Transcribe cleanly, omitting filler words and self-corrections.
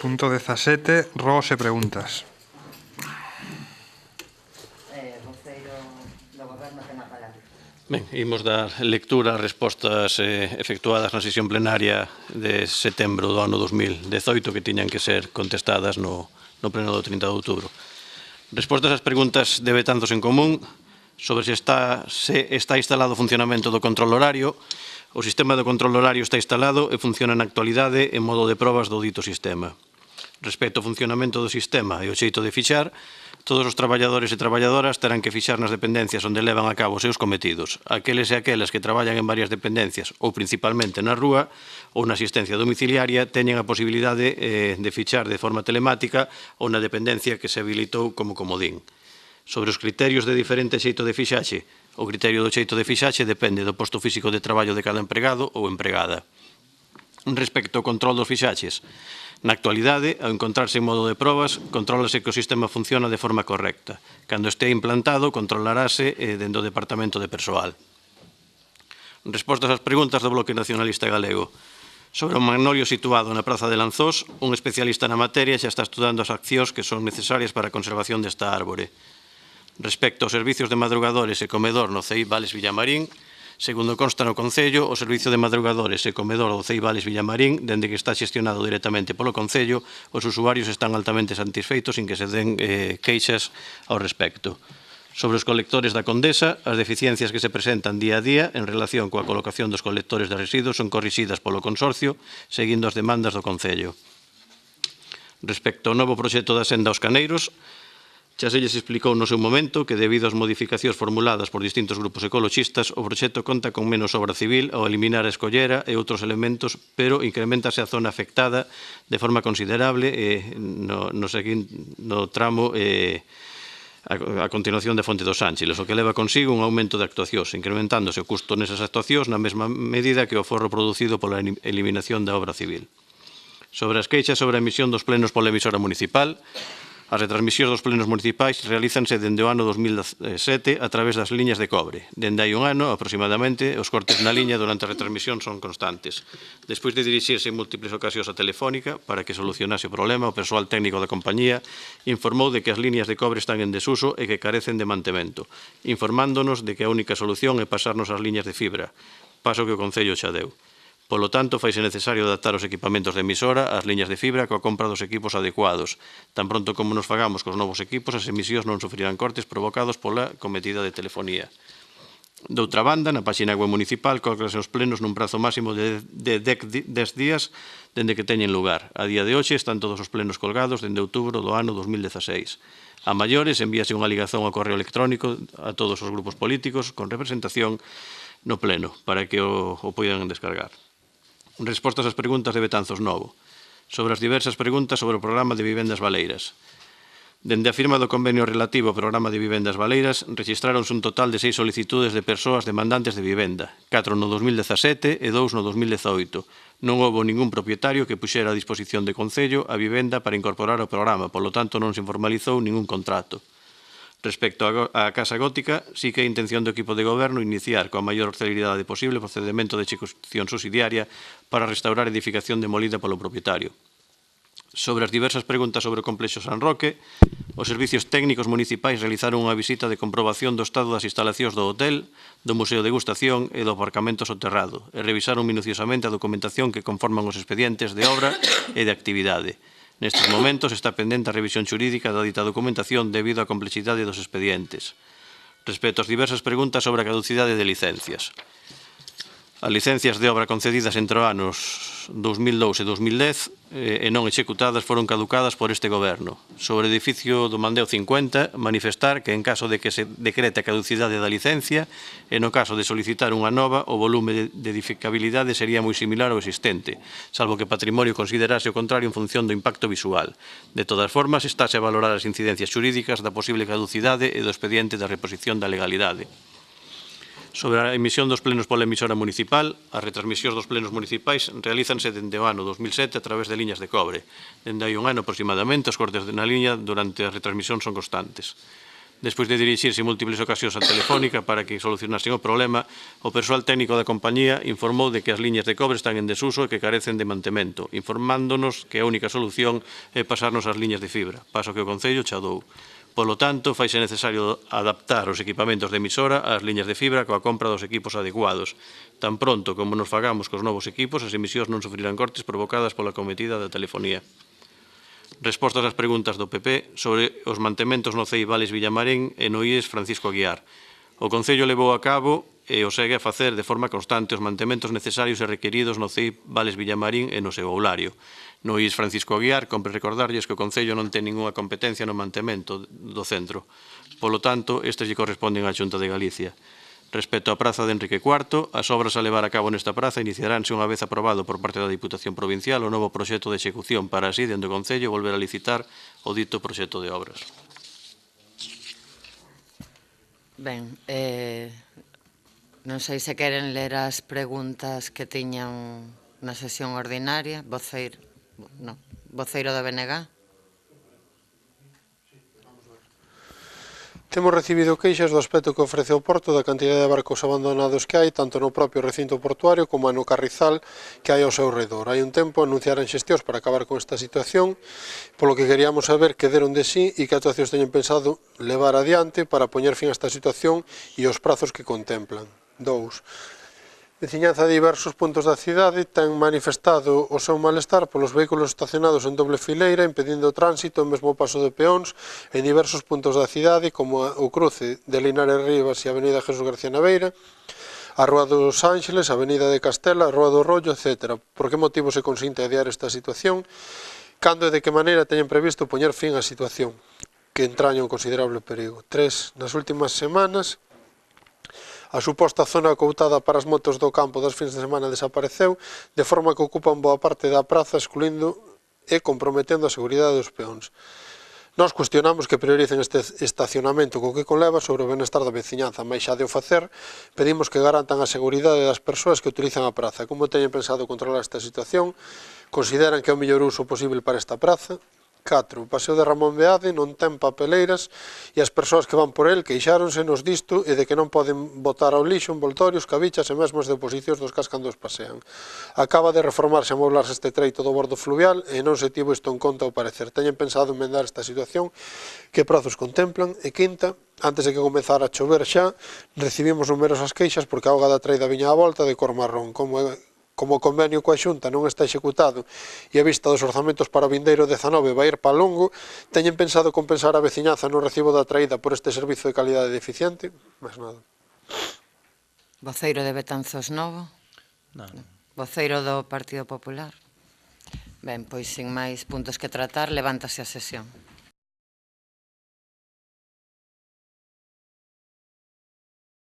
Punto 17, rogos e preguntas. Voceiro do Goberno ten a palabra. Ben, imos dar lectura ás respostas efectuadas na sesión plenaria de setembro do ano 2018 que tiñan que ser contestadas no pleno do 30 de outubro. Respostas ás preguntas de Betanzos en Común sobre se está instalado o funcionamento do control horario. O sistema de control horario está instalado e funciona na actualidade en modo de probas do dito sistema. Respecto ao funcionamento do sistema e o xeito de fichar, todos os traballadores e traballadoras terán que fixar nas dependencias onde levan a cabo os seus cometidos. Aqueles e aquelas que traballan en varias dependencias ou principalmente na rúa ou na asistencia domiciliaria teñen a posibilidade de fichar de forma telemática ou na dependencia que se habilitou como comodín. Sobre os criterios de diferente xeito de fixaxe, o criterio do xeito de fixaxe depende do posto físico de traballo de cada empregado ou empregada. Respecto ao control dos fixaxes, na actualidade, ao encontrarse en modo de probas, contrólase que o sistema funciona de forma correcta. Cando este implantado, controlarase dende o Departamento de Persoal. Respostas ás preguntas do Bloque Nacionalista Galego. Sobre o magnolio situado na Praza de Lanzós, un especialista na materia xa está estudando as accións que son necesarias para a conservación desta árbore. Respecto aos servicios de madrugadores e comedor no CEI Vales Villamarín, segundo consta no Concello, o servicio de madrugadores e comedor do CEI Vales Villamarín, dende que está xestionado directamente polo Concello, os usuarios están altamente satisfeitos sin que se den queixas ao respecto. Sobre os colectores da Condesa, as deficiencias que se presentan día a día en relación coa colocación dos colectores de residuos son corrixidas polo Consorcio, seguindo as demandas do Concello. Respecto ao novo proxecto da senda aos Caneiros, xa se lles explicou no seu momento que, debido ás modificacións formuladas por distintos grupos ecologistas, o proxecto conta con menos obra civil ao eliminar a escollera e outros elementos, pero incrementase a zona afectada de forma considerable no tramo a continuación de Fonte dos Ángeles, o que leva consigo un aumento de actuacións, incrementándose o custo nesas actuacións na mesma medida que o aforro producido pola eliminación da obra civil. Sobre as queixas sobre a emisión dos plenos pola emisora municipal, as retransmisións dos plenos municipais realízanse dende o ano 2007 a través das liñas de cobre. Dende hai un ano, aproximadamente, os cortes na liña durante a retransmisión son constantes. Despois de dirixirse en múltiples ocasións a Telefónica para que solucionase o problema, o persoal técnico da compañía informou de que as liñas de cobre están en desuso e que carecen de mantemento, informándonos de que a única solución é pasarnos as liñas de fibra, paso que o Concello xa deu. Polo tanto, faise necesario adaptar os equipamentos de emisora ás liñas de fibra coa compra dos equipos adecuados. Tan pronto como nos fagamos cos novos equipos, as emisións non sufrirán cortes provocados pola cometida de telefonía. Doutra banda, na páxina web municipal cólganse os plenos nun prazo máximo de 10 días dende que teñen lugar. A día de hoxe están todos os plenos colgados dende outubro do ano 2016. A maiores, envíase unha ligazón ao correo electrónico a todos os grupos políticos con representación no pleno para que o poidan descargar. Respostas ás preguntas de Betanzos Novo. Sobre as diversas preguntas sobre o programa de vivendas baleiras. Dende a firma do convenio relativo ao programa de vivendas baleiras, registraronse un total de 6 solicitudes de persoas demandantes de vivenda, 4 no 2017 e 2 no 2018. Non houbo ningún propietario que puxera a disposición de Concello a vivenda para incorporar ao programa, polo tanto non se formalizou ningún contrato. Respecto á Casa Gótica, sí que é intención do equipo de goberno iniciar coa maior celeridade posible o procedemento de execución subsidiaria para restaurar a edificación demolida polo propietario. Sobre as diversas preguntas sobre o complexo San Roque, os servicios técnicos municipais realizaron unha visita de comprobación do estado das instalacións do hotel, do Museo de Degustación e do aparcamento soterrado e revisaron minuciosamente a documentación que conforman os expedientes de obra e de actividade. Nestes momentos está pendente a revisión xurídica da dita documentación debido á complexidade dos expedientes. Respecto ás diversas preguntas sobre a caducidade de licencias. As licencias de obra concedidas entre os anos 2002 e 2010 e non executadas foron caducadas por este goberno. Sobre o edificio do Mandeo 50, manifestar que en caso de que se decrete a caducidade da licencia e no caso de solicitar unha nova, o volume de edificabilidade sería moi similar ao existente, salvo que Patrimonio considerase o contrario en función do impacto visual. De todas formas, estáse a valorar as incidencias xurídicas da posible caducidade e do expediente da reposición da legalidade. Sobre a emisión dos plenos pola emisora municipal, as retransmisións dos plenos municipais realízanse dende o ano 2007 a través de liñas de cobre. Dende hai un ano aproximadamente, os cortes na liña durante a retransmisión son constantes. Despois de dirixirse en múltiples ocasións a Telefónica para que solucionasen o problema, o persoal técnico da compañía informou de que as liñas de cobre están en desuso e que carecen de mantemento, informándonos que a única solución é pasarnos as liñas de fibra, paso que o Concello chadou. Polo tanto, faise necesario adaptar os equipamentos de emisora ás liñas de fibra coa compra dos equipos adecuados. Tan pronto como nos fagamos cos novos equipos, as emisións non sufrirán cortes provocadas pola cometida da telefonía. Respostas ás preguntas do PP sobre os mantementos no CEI Vales Villamarín e no IES Francisco Aguiar. O Concello levou a cabo e o segue a facer de forma constante os mantementos necesarios e requeridos no CEI Vales Villamarín e no seu aulario. No IES Francisco Aguiar, compre recordarlles que o Concello non ten ninguna competencia no mantemento do centro. Polo tanto, estes lle corresponden á Xunta de Galicia. Respecto á praza de Enrique IV, as obras a levar a cabo nesta praza iniciaránse unha vez aprobado por parte da Diputación Provincial o novo proxecto de execución para así, dende o Concello, volver a licitar o dito proxecto de obras. Ben, non sei se queren ler as preguntas que tiñan na sesión ordinaria. Voceiro da BNG. Temos recibido queixas do aspecto que ofrece o porto da cantidade de barcos abandonados que hai tanto no propio recinto portuario como no carrizal que hai ao seu redor. Hai un tempo anunciaran xestións para acabar con esta situación, polo que queríamos saber que deron de sí e que actuacións teñen pensado levar adiante para poñer fin a esta situación e os prazos que contemplan. 2. Veciñanza de diversos puntos da cidade ten manifestado o seu malestar polos vehículos estacionados en doble fileira impedindo o tránsito e mesmo o paso de peóns en diversos puntos da cidade como o cruce de Linares Rivas e a avenida Jesús García Naveira, a Rúa dos Ángeles, a avenida de Castela, a Rúa do Rollo, etc. Por que motivo se consinte adiar esta situación? Cando e de que maneira teñen previsto poñer fin á situación que entraña un considerable perigo? 3. Nas últimas semanas, a suposta zona acoutada para as motos do campo das fins de semana desapareceu, de forma que ocupan boa parte da praza, excluindo e comprometendo a seguridade dos peóns. Nós cuestionamos que prioricen este estacionamento co que conleva sobre o benestar da veciñanza, mas xa de o facer, pedimos que garantan a seguridade das persoas que utilizan a praza. Como teñen pensado controlar esta situación? Consideran que é o mellor uso posible para esta praza? 4. O paseo de Ramón Beade non ten papeleiras e as persoas que van por el queixáronse nos disto e de que non poden botar ao lixo envoltorios, cabichas e mesmo as deposicións dos cas cando os pasean. Acaba de reformarse e amoblarse este treito do bordo fluvial e non se tivo isto en conta ao parecer. Teñen pensado enmendar esta situación? Que prazos contemplan? E 5. Antes de que comezara a chover xa, recibimos numerosas queixas porque a auga da traída viña á volta de cor marrón. Como o convenio coa Xunta non está executado e a vista dos orzamentos para o vindeiro 19 vai ir para longo, teñen pensado compensar a veciñanza no recibo da traída por este servizo de calidade deficiente? Mas nada. Voceiro de Betanzos Novo. Voceiro do Partido Popular. Ben, pois sin máis puntos que tratar, levántase a sesión.